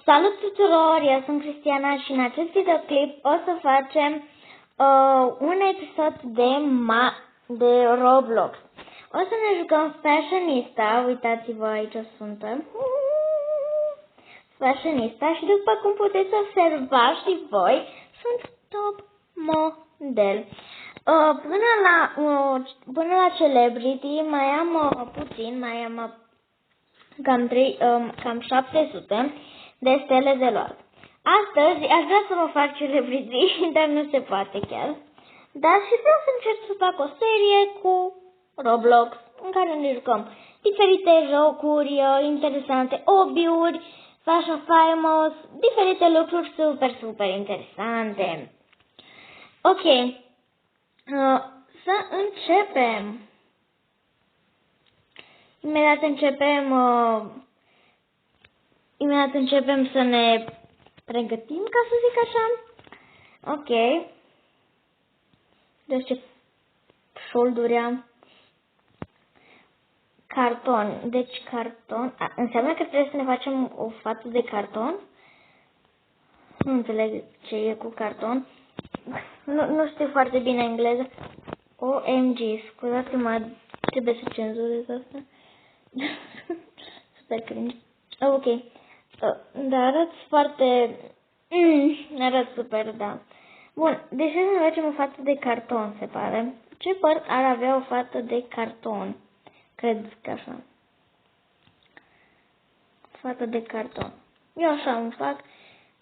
Salut tuturor, eu sunt Cristiana și în acest videoclip o să facem un episod de Roblox. O să ne jucăm Fashionista, uitați-vă aici suntem. Fashionista și după cum puteți observa și voi, sunt top model. Până la Celebrity mai am puțin, mai am cam 700 de stele de luat. Astăzi aș vrea să mă fac Celebrity, dar nu se poate chiar. Dar și vreau să încerc să fac o serie cu Roblox, în care ne jucăm diferite jocuri interesante, hobby-uri, Fashion Famous, diferite lucruri super interesante. Ok, să începem. Imediat începem să ne pregătim, ca să zic așa. Ok. Deci ce șolduri am. Carton. Deci carton. Înseamnă că trebuie să ne facem o față de carton? Nu înțeleg ce e cu carton. Nu știu foarte bine engleză. OMG, scuzați-mă, trebuie să cenzurez asta. Super cringe. Ok. Dar arăt foarte... arăt super, da. Bun, deci să ne facem o față de carton, se pare. Ce păr ar avea o față de carton? Cred că așa. Față de carton. Eu așa îmi fac.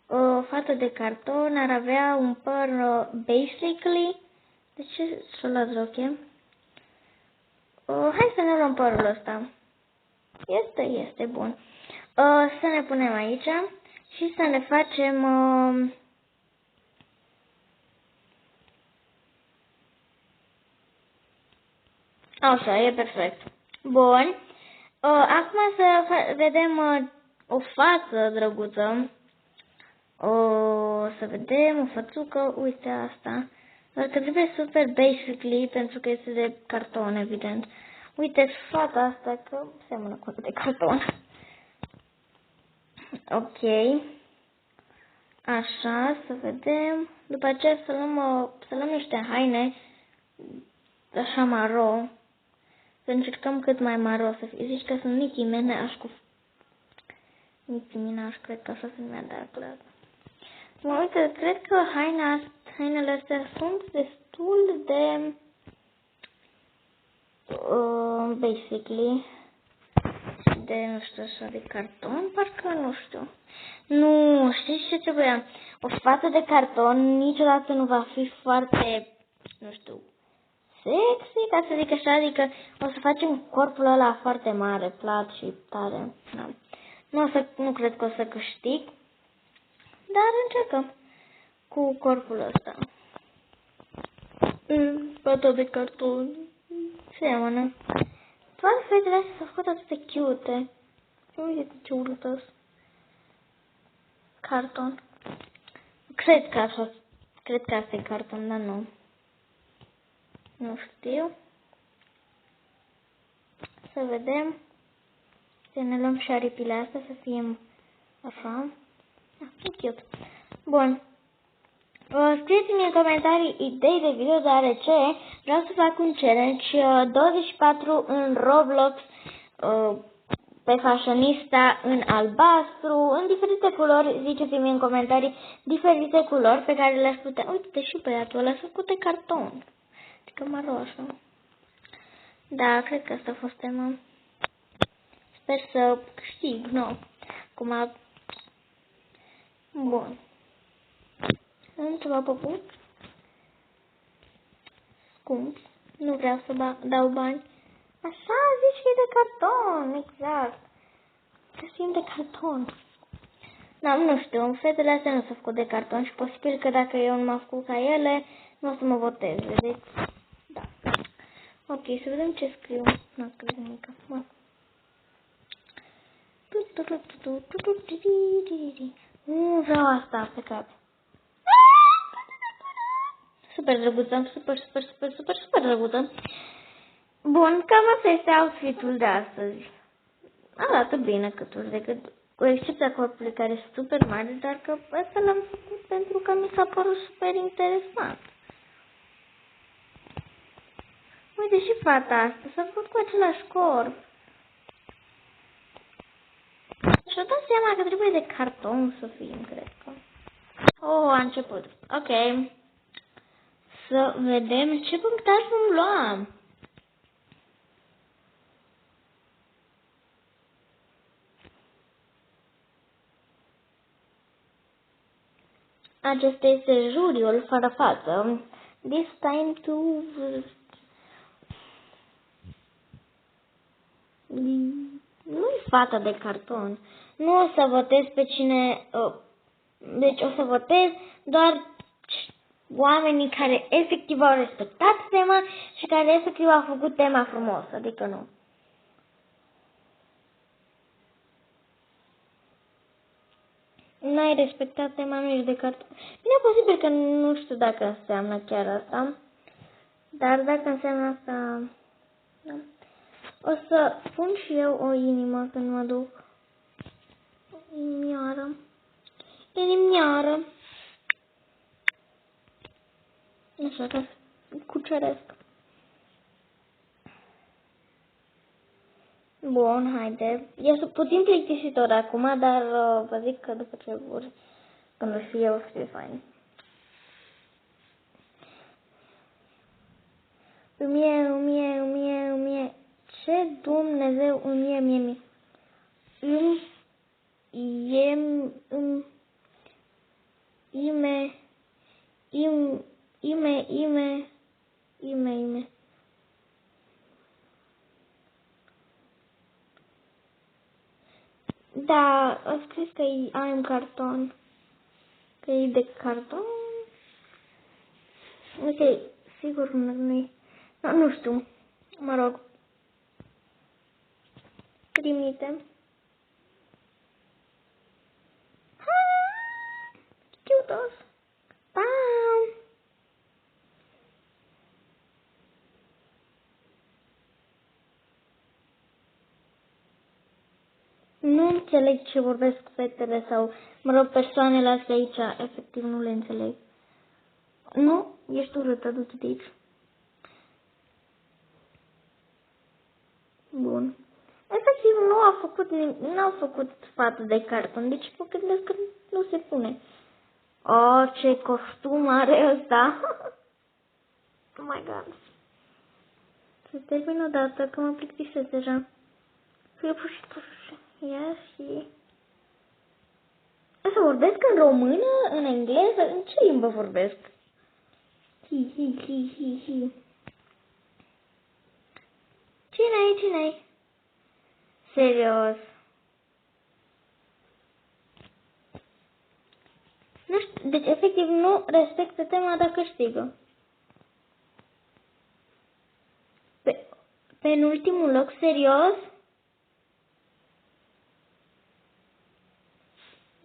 O față de carton ar avea un păr basically. De ce să-l las roche? Hai să ne luăm părul ăsta. Este bun. Să ne punem aici și să ne facem așa, e perfect. Bun. Acum să vedem o față drăguță. Să vedem o fățucă, uite asta. Dar că trebuie super basically pentru că este de carton, evident. Uite fata asta că seamănă cu de carton. Ok. Așa, să vedem. După aceea să luăm niște haine așa maro. Să încercăm cât mai maro să fie. Zici că sunt Nicki Minaj cu... Nicki Minaj, cred că așa se numea, dar clar. Mă uite, cred că hainele astea sunt destul de... basically... de, nu știu, așa, de carton, parcă nu știu. Nu, știți ce trebuia? O față de carton niciodată nu va fi foarte, nu știu, sexy, ca să zic așa, adică o să facem corpul ăla foarte mare, plat și tare. Da. Nu cred că o să câștig, dar încercăm cu corpul ăsta. Față de carton, seamănă. Toate fetele astea s-au făcut atât de cute. Uite ce urât. Carton. Cred că asta e carton, dar nu. Nu știu. Să vedem. Să ne luăm și aripile astea să fie așa. E cute. Bun. Scrieți-mi în comentarii idei de video, deoarece vreau să fac un challenge 24 în Roblox pe Fashionista în albastru, în diferite culori. Ziceți-mi în comentarii diferite culori pe care le-aș putea... Uite, și băiatul ăla s-a făcut de carton. Adică maro așa. Da, cred că asta a fost tema. Sper să câștig, nu. Acum... Bun. Am ceva păpuți scumpi. Nu vreau să dau bani. Așa, zici că e de carton, exact. Că simt de carton. Da, nu știu, fetele astea nu s-au făcut de carton și posibil că dacă eu nu m-am făcut ca ele, nu o să mă votez, vedeți? Da. Ok, să vedem ce scriu. Nu scriu nimic. Nu vreau asta pe cap. Super drăguță, super drăguță. Bun, cam asta este outfit-ul de astăzi. Arată bine cât cu excepția corpului care e super mare, dar că ăsta l-am făcut pentru că mi s-a părut super interesant. Uite și fata asta, s-a făcut cu același corp. Și-o dat seama că trebuie de carton să fim, cred că. Oh, a început. Ok. Să vedem ce punctaj vom lua. Acesta este juriul fără față. This time to... Nu-i fata de carton. Nu o să votez pe cine... Deci o să votez doar oamenii care efectiv au respectat tema și care efectiv au făcut tema frumos. Adică nu. N-ai respectat tema, nu ești de carton. Bine, e posibil că nu știu dacă înseamnă chiar asta. Dar dacă înseamnă asta... Da. O să pun și eu o inimă când mă duc. Inimioară. Inimioară. Așa, ca să cuceresc. Bun, haide. E puțin plictisitor acum, dar vă zic că după ce vor, când o să fie, o să fie fain. Îmie. Ce Dumnezeu mie. Ime. Da, a scris că am carton. Că e de carton. Ok, sigur nu-i. Nu știu. Mă rog. Trimite. Cute-os. Pam! Nu înțeleg ce vorbesc fetele sau, mă rog, persoanele astea aici, efectiv nu le înțeleg. Nu, ești urâtă, du-te de aici. Bun. Efectiv nu au făcut față de carton, deci mă gândesc că nu se pune. Oh, ce costum are ăsta! Oh my god. Se termină odată, că mă plictisesc deja. Fie pur și ia și... Să vorbesc în română, în engleză, în ce limbă vorbesc? Hi. Cine-ai? Serios. Nu știu, deci efectiv nu respectă tema dacă câștigă. Pe în ultimul loc, serios?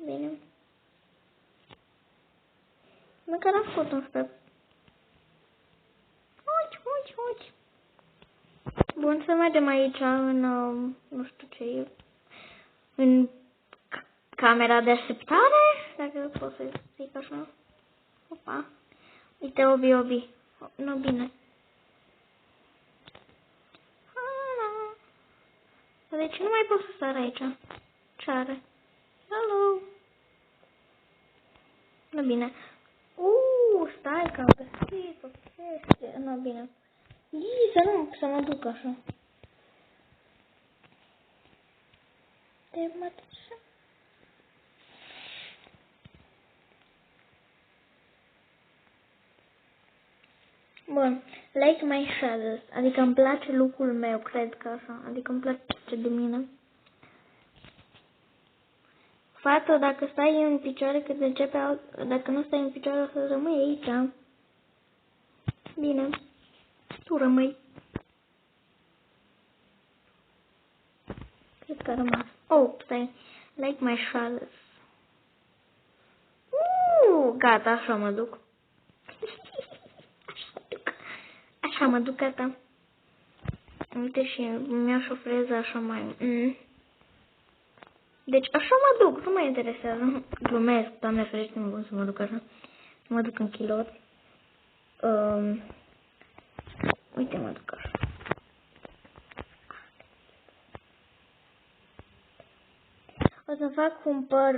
Bine. Măcar am făcut un step. Uci. Bun, să mergem aici în, nu știu ce e, în camera de așteptare, dacă pot să zic așa. Opa. Uite, obi. Nu, bine. Deci nu mai pot să sar aici. Ce are? Hello. Nu, bine. Stai că am găsit o chestie. Nu, bine. Să mă duc așa. Tematică. Bun. Like my shadows. Adică îmi place lucrul meu, cred că așa. Adică îmi place de mine. Fată, dacă stai în picioare când începe, dacă nu stai în picioare, o să rămâi aici. Bine. Tu rămâi. Cred că a rămas. Oh, stai. Like my shadows. Gata, așa mă duc. Așa mă duc, gata. Uite și mi-aș ofreza așa mai... Deci așa mă duc, nu mă interesează. Glumesc, Doamne ferește, nu să mă duc așa. Mă duc în chiloți. Uite, mă duc așa. O să fac un păr...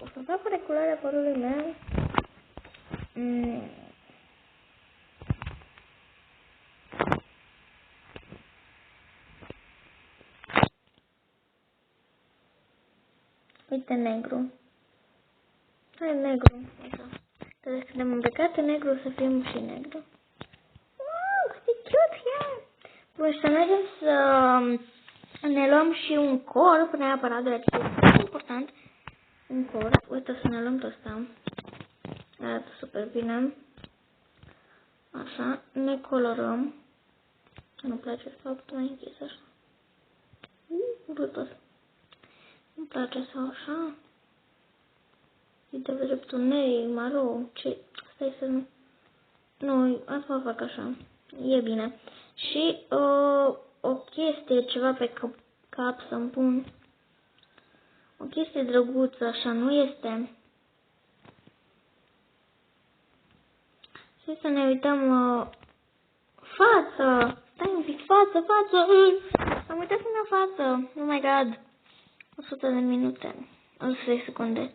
O să fac o reculare a părului meu. Uite, negru. Hai, negru. Așa. Trebuie să suntem îmbrăcate negru, să fim și negru. Wow, cât de cute e! Bun, și să mergem să ne luăm și un corp, neapărat, de la ce e foarte important. Un corp. Uite, să ne luăm tot ăsta. Arată super bine. Așa, ne colorăm. Nu-mi place faptul mai închis așa. Brutos. Îmi place sau așa. E de dreptul negru, maro, ce... Stai să nu... Nu, asta mă fac așa. E bine. Și o chestie, ceva pe cap să-mi pun. O chestie drăguță, așa, nu este. Să ne uităm față. Stai un pic, față. Am uitat să ne față. Oh my god. 100 de minute. 100 de secunde.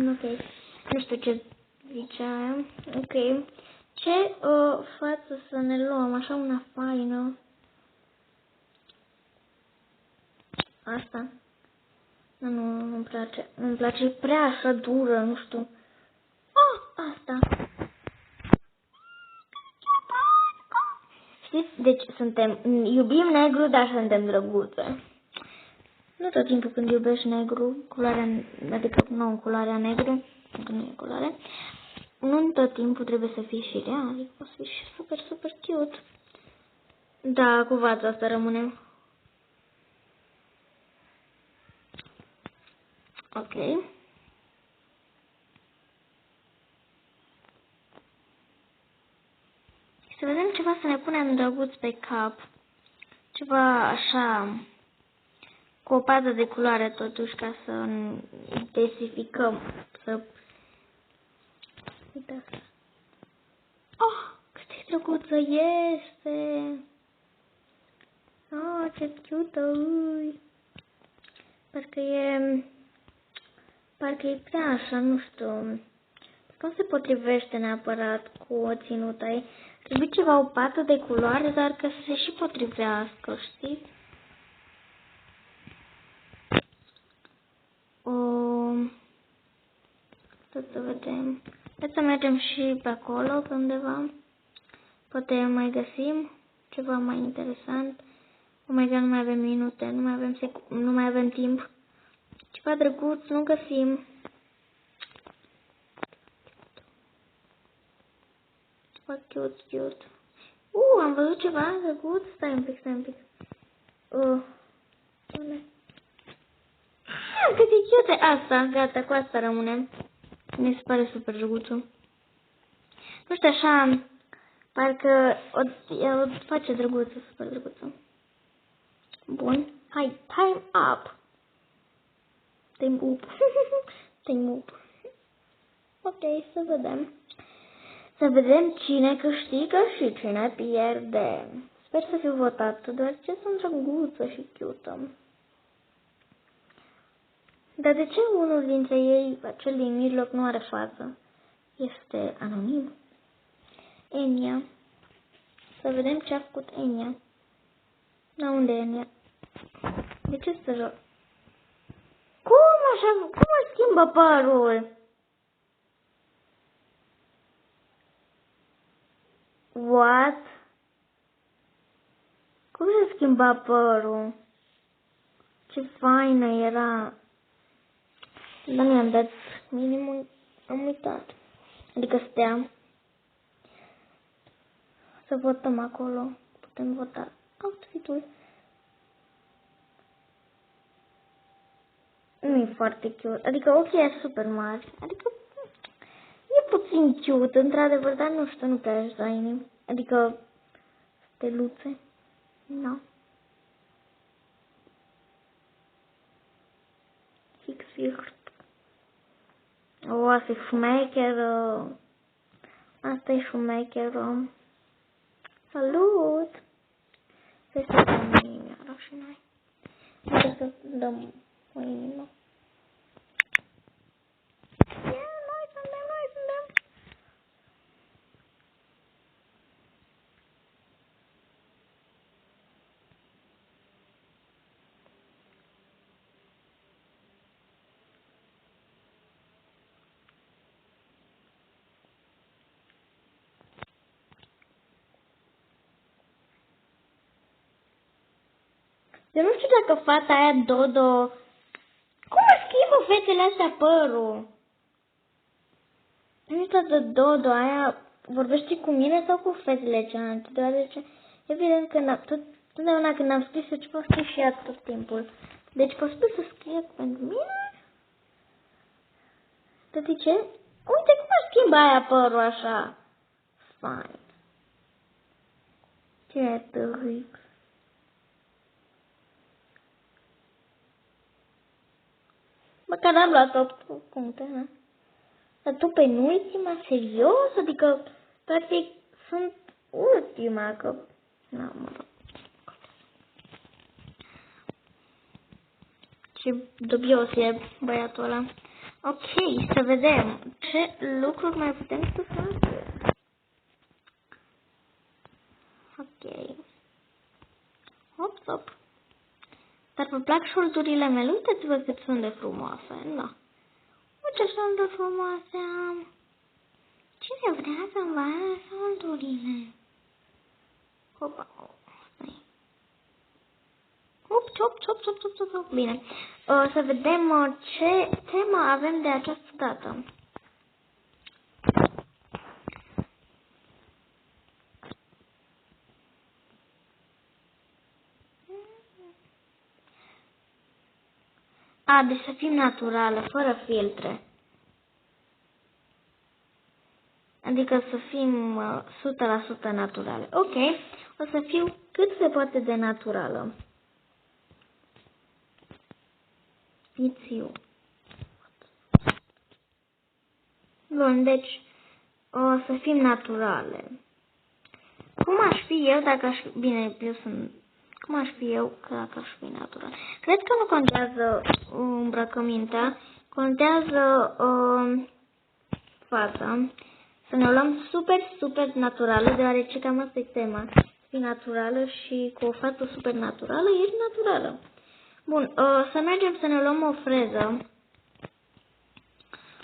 Ok. Nu știu ce ziceam. Ok. Ce față să ne luăm? Așa una faină. Asta. Nu-mi place. Nu-mi place. E prea așa dură, nu știu. Asta. Știți? Deci iubim negru, dar suntem drăguțe. Nu tot timpul când iubești negru, adică nu culoarea negru, că nu e culoare, nu tot timpul trebuie să fii și rea, adică poți să fii și super, super cute. Da, cu vața asta rămânem. Ok. Să vedem ceva să ne punem drăguț pe cap. Ceva așa, cu o pată de culoare totuși, ca să intensificăm, să... Uite asta. Oh, cât de drăguță este! Oh, ce cute-ui! Parcă e prea așa, nu știu. Nu se potrivește neapărat cu o ținută ei. Trebuie ceva, o pată de culoare, dar că să se și potrivească, știi? Tot să vedem. Hai să mergem și pe acolo, pe undeva. Poate mai găsim ceva mai interesant. Oh my god, nu mai avem minute, nu mai avem timp. Ceva drăguț, nu găsim. Ceva cute. Am văzut ceva drăguț. Stai un pic. Cât e cute asta. Gata, cu asta rămânem. Mi se pare super drăguțul. Nu știu, așa, parcă o face drăguță, super drăguță. Bun. Hai, time up. Time up. Ok, să vedem. Să vedem cine câștigă și cine pierde. Sper să fiu votat, deoarece sunt drăguță și cute. Dar de ce unul dintre ei, acel din mijloc, nu are față? Este anonim. Enya. Să vedem ce a făcut Enya. La unde e Enya? De ce să joc? Cum așa? Cum își schimbă părul? What? Cum se schimba părul? Ce faină era. Dar nu i-am dat minimul. Am uitat. Adică steam. Să votăm acolo. Putem vota outfit-ul. Nu e foarte cute. Adică ochii e super mari. Adică e puțin cute, într-adevăr, dar nu știu, nu prea aș da inimi. Adică steluțe. Da. Fix. O, asta e șmecheră. Asta e șmecheră. Salut! Să se dăm inimioară și noi. Trebuie să dăm o inimă. Noi suntem. Eu nu știu dacă fata aia Dodo... Cum schimbă fetele astea părul? Nu știu dacă Dodo aia vorbește cu mine sau cu fetele cealaltă, deoarece evident că totdeauna când am scris eu ceva, scris și ea tot timpul. Deci posibil să scrie pentru mine? De ce? Uite cum schimbă aia părul așa. Fine. Ce târâc. Măcar am luat 8 puncte, nu? Dar tu penultima? Serios? Adică, practic, sunt ultima, că... Nu, mă rog. Ce dubios e băiatul ăla. Ok, să vedem ce lucruri mai putem să facem. Ok. Hop. Dar vă plac șorturile mele? Uitați-vă cât sunt de frumoase, da. Uite, sunt de frumoase am. Cine vrea să-mi vadă șorturile? Hopa, stai. Hop. Bine. Să vedem ce temă avem de această dată. Deci să fim naturală, fără filtre. Adică să fim 100% naturale. Ok, o să fiu cât se poate de naturală. It's you. Bun, deci o să fim naturale. Cum aș fi eu dacă aș fi... Bine, eu sunt... Cum aș fi eu dacă aș fi natural? Cred că nu contează îmbrăcămintea, contează fața. Să ne luăm super naturală, deoarece cam asta e tema. Fi naturală și cu o față super naturală, ești naturală. Bun, să mergem să ne luăm o freză.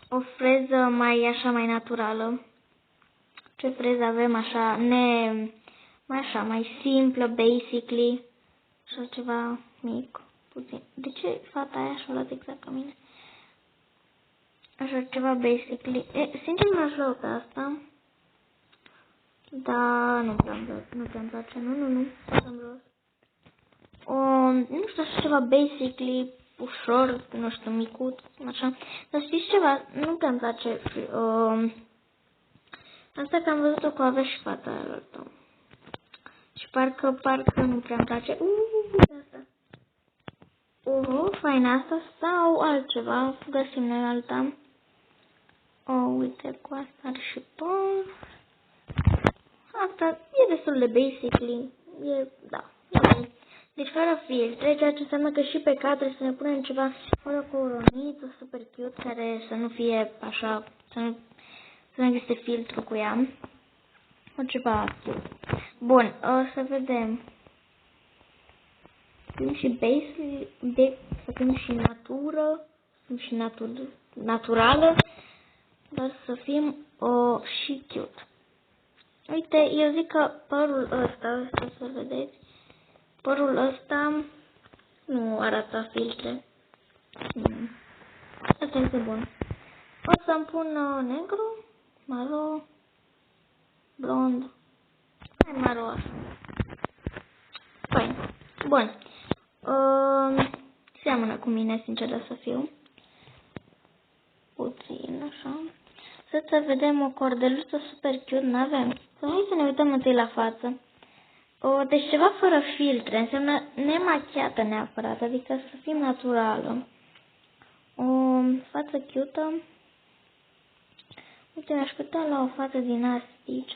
O freză mai naturală. Ce freză avem așa, mai simplă, basically. Așa ceva mic, puțin. De ce fata aia și-a luat exact ca mine? Așa ceva basically. Sincer m-aș lua pe asta. Da, nu prea-mi place. Nu. Nu știu, așa ceva basically, ușor, nu știu, micut, așa. Dar știți ceva? Nu prea-mi place asta că am văzut-o cu Avea și fata aia altă. Și parcă nu prea-mi place. Asta. Fain asta sau altceva. Găsim noi alta. Uite, cu asta are și păr. Asta e destul de basically. Da. Deci fără filtre, ceea ce înseamnă că și pe cadre să ne punem ceva fără cu o roniță super cute, care să nu fie așa, să nu existe filtru cu ea. O ceva cute. Bun, o să vedem. Să fim și să fim și natură, să fim și naturală, dar să fim și cute. Uite, eu zic că părul ăsta, să vedeți, părul ăsta nu arată filtre. Asta este bun. O să-mi pun negru, maro, blond, maro așa. Fain. Bun. Seamănă cu mine, sinceră să fiu. Puțin, așa. Să vedem o cordeluță super cute, n-avem. Hai să ne uităm întâi la față. Deci ceva fără filtre, înseamnă nemachiată neapărat, adică să fim naturală. O față cute. Uite, aș putea lua o față din asta aici.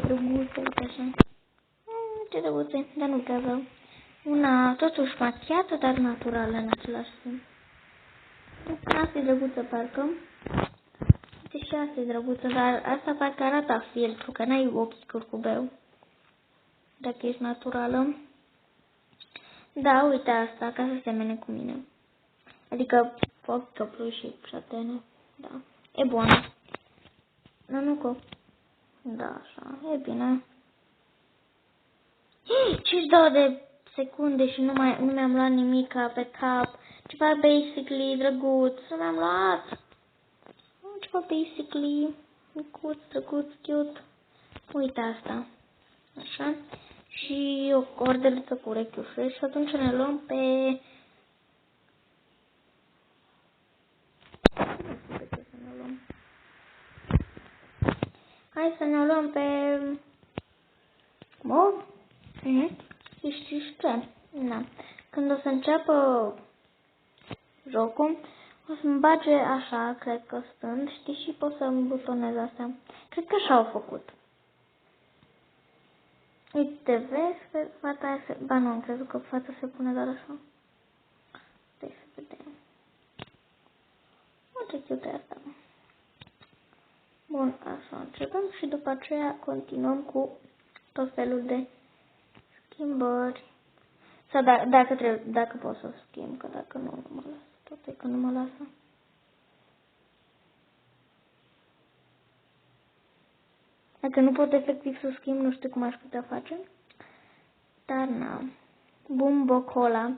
Drăguță, uite așa. Ce drăguțe, dar nu prea vreau. Una totuși machiată, dar naturală în același timp. Asta e drăguță, parcă. Uite și asta e drăguță, dar asta parcă arată filtru, că n-ai ochii curcubeu. Dacă ești naturală. Da, uite asta, ca să semene cu mine. Adică ochi căpluși și șatene. Da. E bună. Nu că... Da, așa. E bine. 52 de secunde și nu mi-am luat nimica pe cap. Ceva basically drăguț. Nu mi-am luat. Ceva basically micuț, drăguț, cute. Uite asta. Așa. Și o cordeluță cu urechiușe și atunci ne luăm pe... Hai să ne luăm pe... Cum? Știi ce? Da. Când o să înceapă jocul, o să-mi bage așa, cred că stând, știi, și pot să-mi butonez astea. Cred că așa au făcut. Uite, vezi că fata aia se... Ba nu, am crezut că fata se pune doar așa. Stai să vedem. Ce cute asta. Bun, așa începem și după aceea continuăm cu tot felul de schimbări. Sau dacă pot să schimb, că dacă nu, nu mă lasă. Tot e că nu mă lasă. Dacă nu pot efectiv să schimb, nu știu cum aș putea face. Dar na. Bombocola.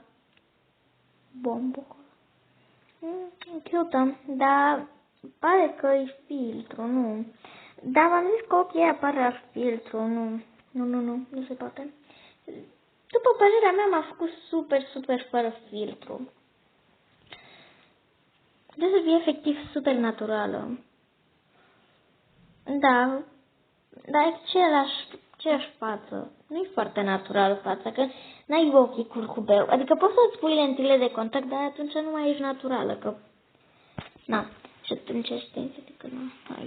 Bombocola. Cute, dar pare că e filtru, nu. Dar v-am zis că ochii apare filtru, nu se poate. După părerea mea m-a făcut super fără filtru. Trebuie să fie efectiv super naturală. Da, dar e aceeași față. Nu e foarte naturală fața, că n-ai ochii curcubeu. Adică poți să-ți pui lentile de contact, dar atunci nu mai ești naturală, că... Na, și atunci știi, că nu.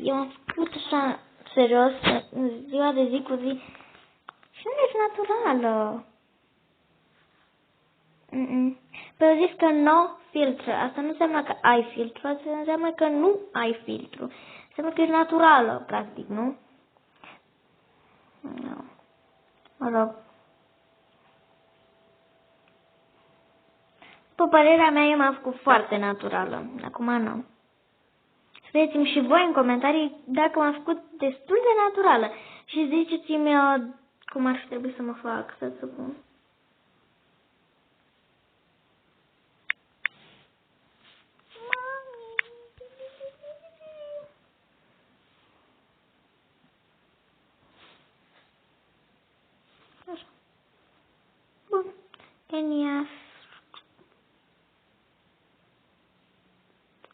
Eu am făcut așa, serios, în ziua de zi cu zi, și nu ești naturală. Păi eu zis că no filtră. Asta nu înseamnă că ai filtru, asta înseamnă că nu ai filtru. Înseamnă că ești naturală, practic, nu? Nu. Mă rog. După părerea mea, eu m-am făcut foarte naturală. Acum nu. Spuneți-mi și voi în comentarii dacă m-am făcut destul de naturală. Și ziceți-mi cum ar fi trebuit să mă fac, să supun. Așa. Bun. Enias.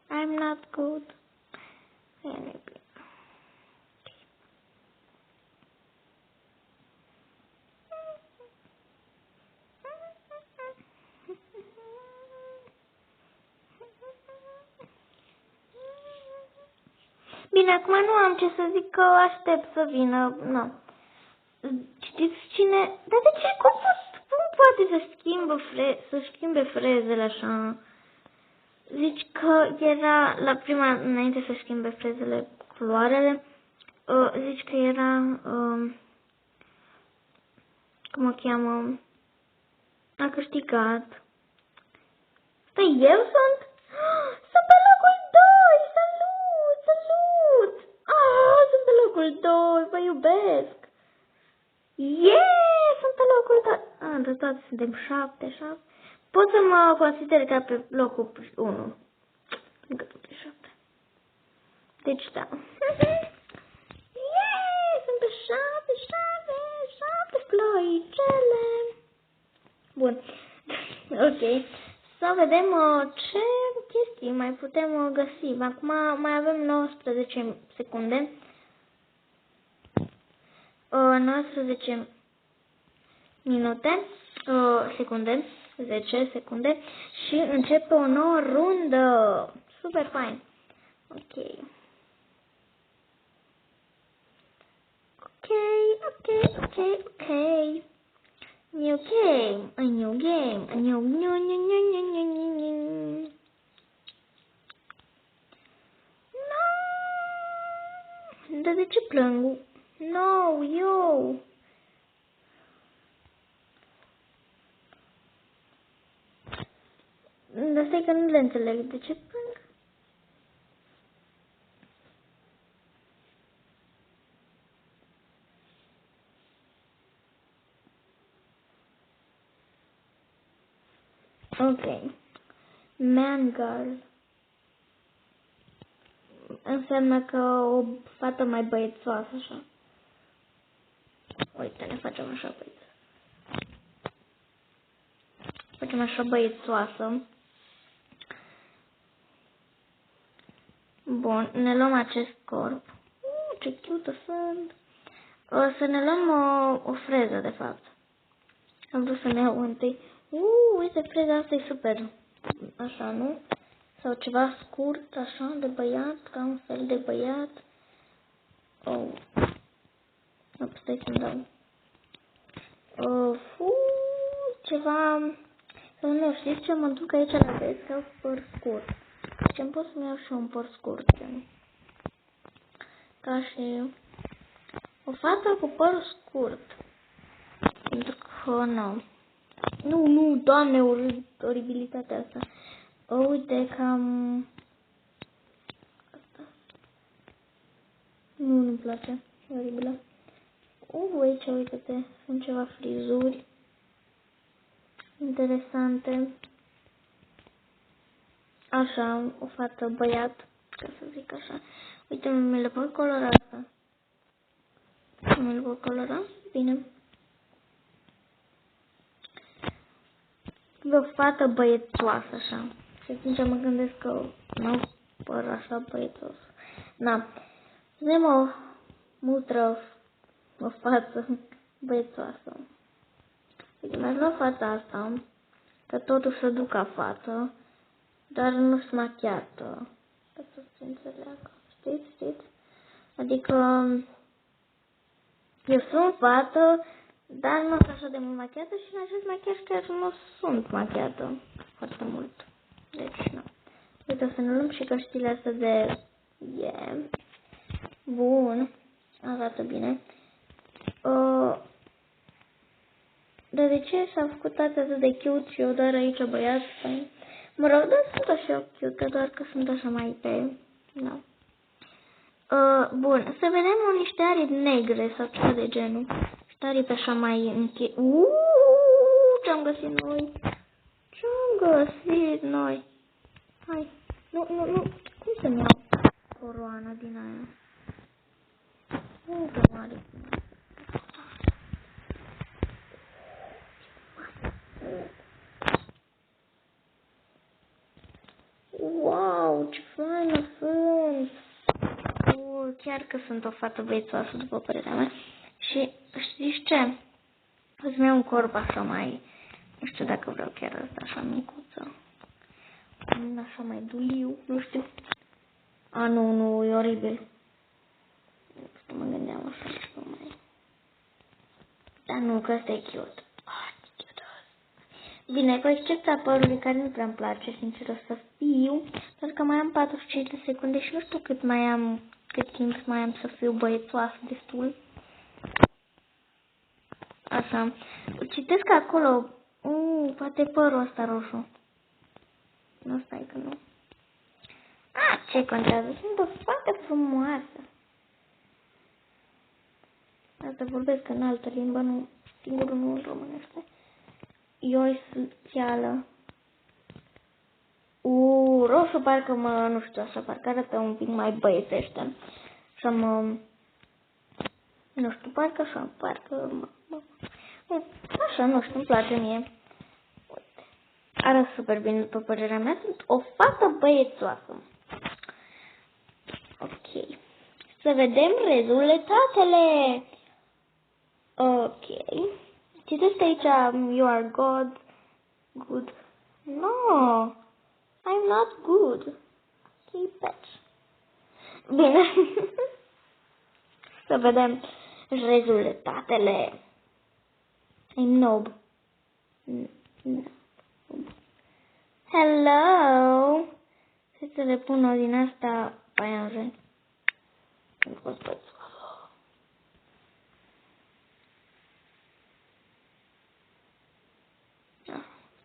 I'm not good. Bine, acum nu am ce să zic, că aștept să vină. Nu. Știți cine? Dar de ce? Cum poate să schimbe frezele așa? Zici că era la prima, înainte să schimbe frezele, culoarele, zici că era, cum o cheamă, a câștigat. Păi eu sunt? Sunt pe locul 2! Salut! Sunt pe locul 2, vă iubesc! Sunt pe locul 2! De toate suntem 7. Pot să mă consider ca pe locul 1. Încă tot e 7. Deci da. Sunt pe 7 floicele. Bun. Ok. Să vedem ce chestii mai putem găsi. Acum mai avem 19 secunde. 19 minute, secunde, 10 secunde și începe o nouă rundă. Super fain. Ok. New game, a new game, a new. No! Dar de ce plâng? No, eu! Dar stai că nu le înțeleg. De ce plâng? Ok. Man girl. Înseamnă că o fată mai băiețoasă, așa. Uite, ne facem așa băiețoasă. Facem așa băiețoasă. Bun, ne luăm acest corp. Ce cute sunt. O să ne luăm o freză, de fapt. Am vrut să ne iau întâi. Uite, freza asta e super. Așa, nu? Sau ceva scurt, așa, de băiat, ca un fel de băiat. Oh. Stai să-mi dau. Ceva... Nu, știți ce? Mă duc aici la vezi, că au păr scurt. Ce-mi pot să-mi iau și un păr scurt. Ca și... o fată cu păr scurt. Pentru că, nu. Nu, doamne, oribilitatea asta. Uite, cam... asta. Nu-mi place. E oribilă. Aici, uite-te, sunt ceva frizuri interesante. Așa, o fată băiat, ca să zic așa. Uite, mi le pot colora asta. Mi le pot colora? Bine. E o fată băiețoasă, așa. Și atunci mă gândesc că nu păr așa băiețos. Na. Vedem o mutră, o față băiețoasă. Uite, mi-aș lua fața asta, că totuși se duc ca față, dar nu sunt machiată. Ca să se înțeleagă. Știți? Adică, eu sunt fată, dar nu sunt așa de mult machiată și în acest machiaj chiar nu sunt machiată foarte mult. Deci, nu. Uite, o să ne luăm și căștile astea de... Yeah. Bun. Arată bine. Dar de ce s-a făcut atât de cute și eu doar aici băiat? Mă rog, dar sunt așa cute, doar că sunt așa mai pe... Da. Bun, să vedem niște aripi negre sau ceva de genul. Niște aripi așa mai închei. Ce-am găsit noi? Ce-am găsit noi? Hai, nu. Cum să-mi iau coroana din aia? Uite, mare. Wow, ce faină sunt! Chiar că sunt o fată băiețoasă, după părerea mea. Și știți ce? O să-mi iau un corp așa mai... Nu știu dacă vreau chiar asta, așa micuță. Așa mai duliu, nu știu. Nu, e oribil. Mă gândeam așa ceva mai... Dar nu, că ăsta e cute. Bine, cu excepția părului care nu prea îmi place, sincer o să fiu, pentru că mai am 45 de secunde și nu știu cât timp mai am să fiu băiețoasă destul. Așa. Citesc acolo, poate părul ăsta roșu. Nu, stai că nu. Ce contează? Sunt o foarte frumoasă. Asta vorbesc în altă limbă, nu, singurul nu în românește. Eu socială. Roșu parcă nu știu, așa, parcă arată un pic mai băiețește. Așa nu știu, parcă așa, așa, nu știu, îmi place mie. Uite. arată super bine, după părerea mea. Sunt o fată băiețoasă. Ok. Să vedem rezultatele. Ok. Citește aici, you are good. Good. No, I'm not good. Ok, patch. Bine. Să vedem rezultatele. I'm noob. Hello. Să le pun o din asta paianjen.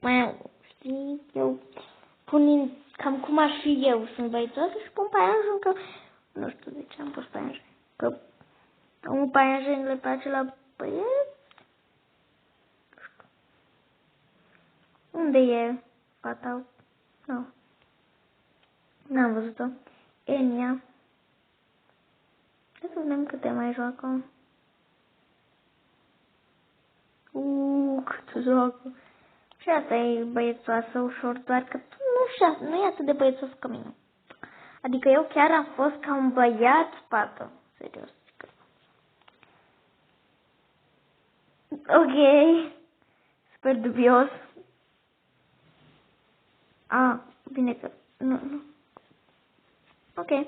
Mai știi, eu pun cam cum aș fi eu. Sunt băiețoasă și pun paianjen că nu știu de ce am pus paianjen. Că un paianjen le place la băieți. Unde e fata? Nu. N-am văzut-o. Enia. Hai să vedem câte mai joacă. Cât joacă. Și asta e băiețoasă ușor, doar că nu e atât de băiețos ca mine. Adică eu chiar am fost ca un băiat fată. Serios. Ok. Super dubios. Bine că... Nu. Ok.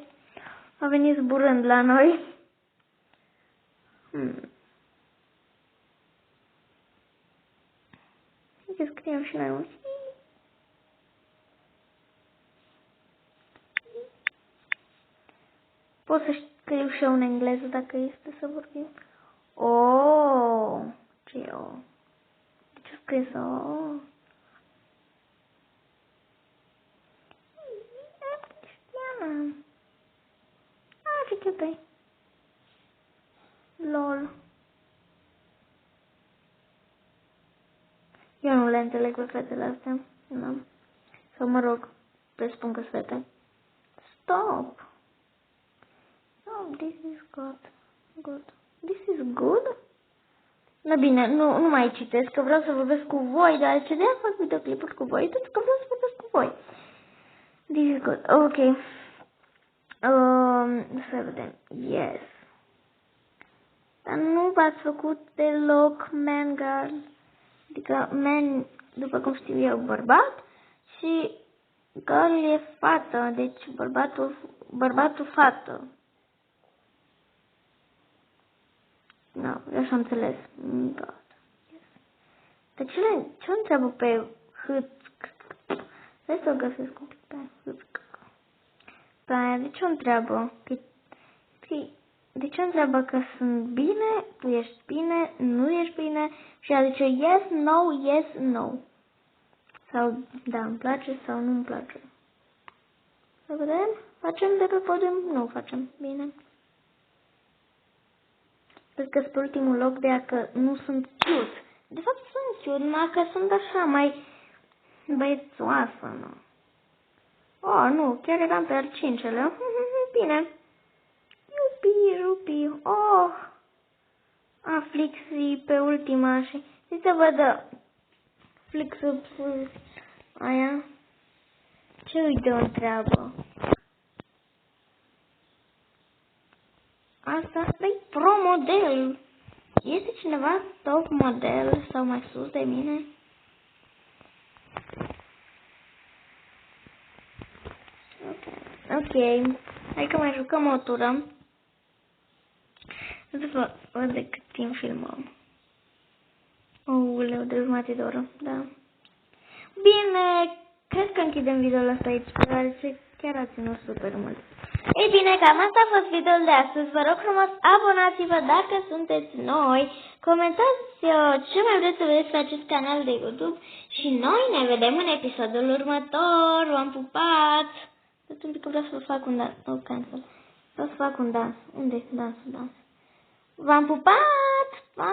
A venit zburând la noi. Să scriem și noi un pot să scriu și eu în engleză dacă este să vorbim. Ce e o? Ce scris o? Cristiana. Ce cute. Lol. Eu nu le înțeleg pe fetele astea. Nu. Sau mă rog, presupun că-s fete. Stop. Oh, this is good. Good. This is good? Da, bine, nu mai citesc, că vreau să vorbesc cu voi, dar ce de-aia fac videoclipuri cu voi? Tot că vreau să vorbesc cu voi. This is good. Ok. Să vedem. Yes. Dar nu v-ați făcut deloc man girl. Adică man, după cum știu eu, bărbat și girl e fată, deci bărbatul fată. Nu, eu așa am înțeles. God. Dar ce o întreabă pe hât? Hai să o găsesc un pic pe hât. Pe aia, de ce o întreabă? De ce o întreabă că sunt bine, tu ești bine, nu ești bine? Și ea zice yes, no, yes, no. Sau da, îmi place sau nu îmi place. Să vedem? Facem de pe podium? Nu facem. Bine. Cred că sunt pe ultimul loc de aia că nu sunt cute. De fapt sunt cute, numai că sunt așa mai băiețoasă, nu? Nu, chiar eram pe al 5-lea. Bine. Jupi. Flixi pe ultima și... să văd Flixul aia. Ce uite o întreabă? Asta e pro model. Este cineva top model sau mai sus de mine? Ok. Hai că mai jucăm o tură. Să văd de cât timp filmăm. Uleu, de jumătate de oră, da. Bine, cred că închidem videoul ăsta aici, deoarece chiar a ținut super mult. Ei bine, cam asta a fost videoul de astăzi. Vă rog frumos, abonați-vă dacă sunteți noi, comentați ce mai vreți să vedeți pe acest canal de YouTube și noi ne vedem în episodul următor. V-am pupat! Tot un pic vreau să fac un dans. Cancel. Vreau să fac un dans. Unde? Dans. V-am pupat! Pa!